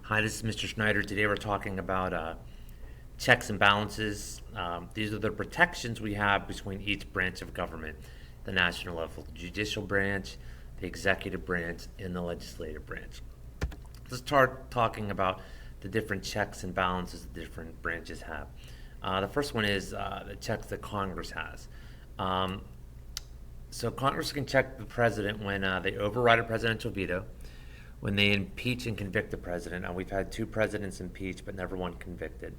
Hi, this is Mr. Schneider. Today we're talking about checks and balances. These are the protections we have between each branch of government, the national level, the judicial branch, the executive branch, and the legislative branch. Let's start talking about the different checks and balances the different branches have. The first one is the checks that Congress has. Um, so Congress can check the president when they override a presidential veto, when they impeach and convict the president. We've had two presidents impeached, but never one convicted.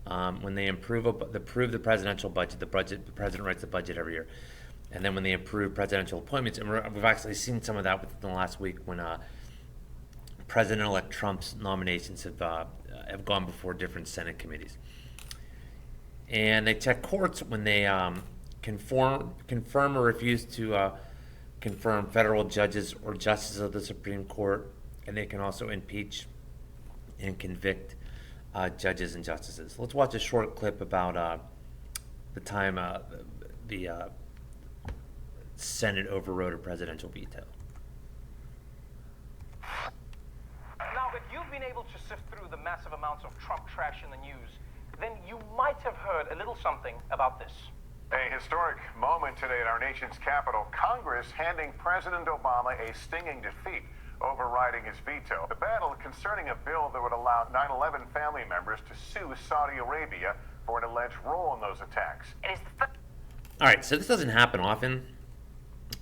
When they approve the presidential budget, the president writes the budget every year, and then when they approve presidential appointments, and we've actually seen some of that within the last week when President-elect Trump's nominations have gone before different Senate committees, and they check courts when they confirm or refuse to confirm federal judges or justices of the Supreme Court, and they can also impeach and convict judges and justices. Let's watch a short clip about the time the Senate overrode a presidential veto. Now that you've been able to sift through the massive amounts of Trump trash in the news, then you might have heard a little something about this. A historic moment today at our nation's capital. Congress handing President Obama a stinging defeat, overriding his veto. The battle concerning a bill that would allow 9/11 family members to sue Saudi Arabia for an alleged role in those attacks. All right, so this doesn't happen often,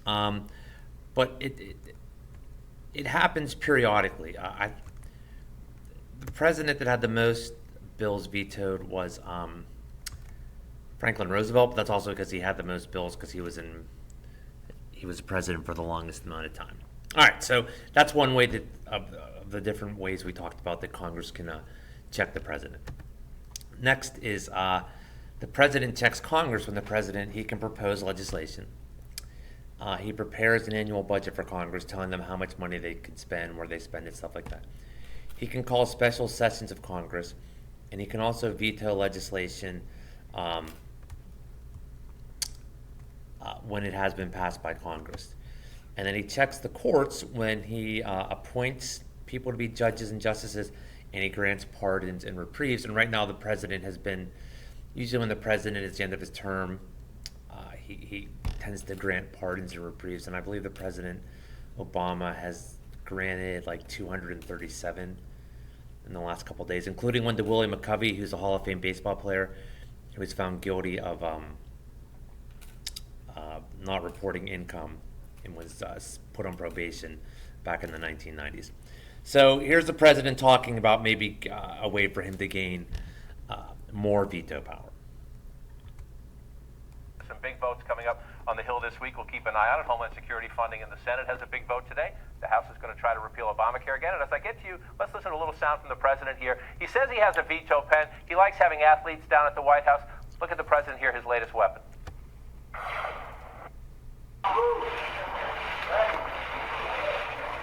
but it happens periodically. The president that had the most bills vetoed was Franklin Roosevelt, but that's also because he had the most bills because he was the president for the longest amount of time. All right, so that's one way of the different ways we talked about that Congress can check the president. Next is the president checks Congress when he can propose legislation. He prepares an annual budget for Congress, telling them how much money they could spend, where they spend it, stuff like that. He can call special sessions of Congress, and he can also veto legislation when it has been passed by Congress. And then he checks the courts when he appoints people to be judges and justices, and he grants pardons and reprieves. And right now the president has been, usually when the president is at the end of his term, he tends to grant pardons and reprieves. And I believe the President Obama has granted like 237 in the last couple of days, including one to Willie McCovey, who's a Hall of Fame baseball player, who was found guilty of not reporting income and was put on probation back in the 1990s. So here's the president talking about maybe a way for him to gain more veto power. Some big votes coming up on the Hill this week. We'll keep an eye on it. Homeland Security funding in the Senate has a big vote today. The House is going to try to repeal Obamacare again. And as I get to you, let's listen to a little sound from the president here. He says he has a veto pen. He likes having athletes down at the White House. Look at the president here, his latest weapon.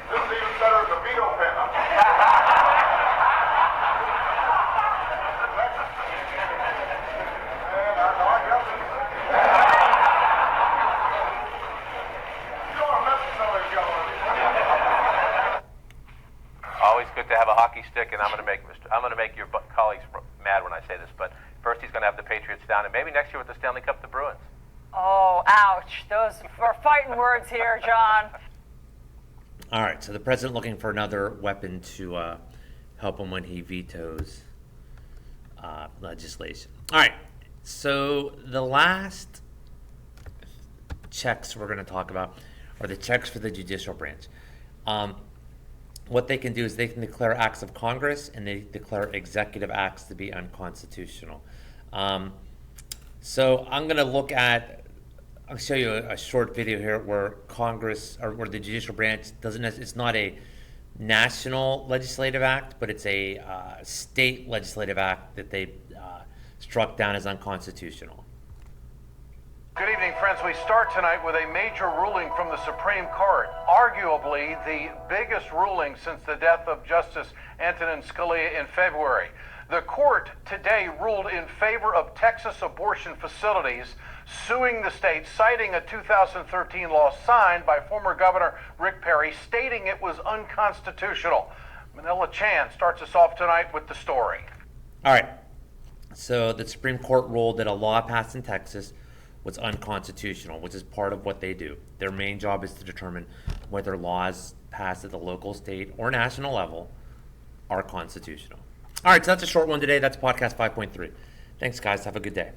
This is even better than the veto pen, huh? Always good to have a hockey stick, and I'm going to make your colleagues mad when I say this, but first he's going to have the Patriots down, and maybe next year with the Stanley Cup, the Bruins. Oh, ouch. Those are fighting words here, John. All right, so the president looking for another weapon to help him when he vetoes legislation. All right, so the last checks we're going to talk about are the checks for the judicial branch. What they can do is they can declare acts of Congress, and they declare executive acts to be unconstitutional. So I'm going to I'll show you a short video here where Congress, or where the judicial branch it's not a national legislative act, but it's a state legislative act that they struck down as unconstitutional. Good evening, friends. We start tonight with a major ruling from the Supreme Court, arguably the biggest ruling since the death of Justice Antonin Scalia in February. The court today ruled in favor of Texas abortion facilities suing the state, citing a 2013 law signed by former Governor Rick Perry, stating it was unconstitutional. Manila Chan starts us off tonight with the story. All right. So the Supreme Court ruled that a law passed in Texas was unconstitutional, which is part of what they do. Their main job is to determine whether laws passed at the local, state, or national level are constitutional. All right, so that's a short one today. That's podcast 5.3. Thanks, guys. Have a good day.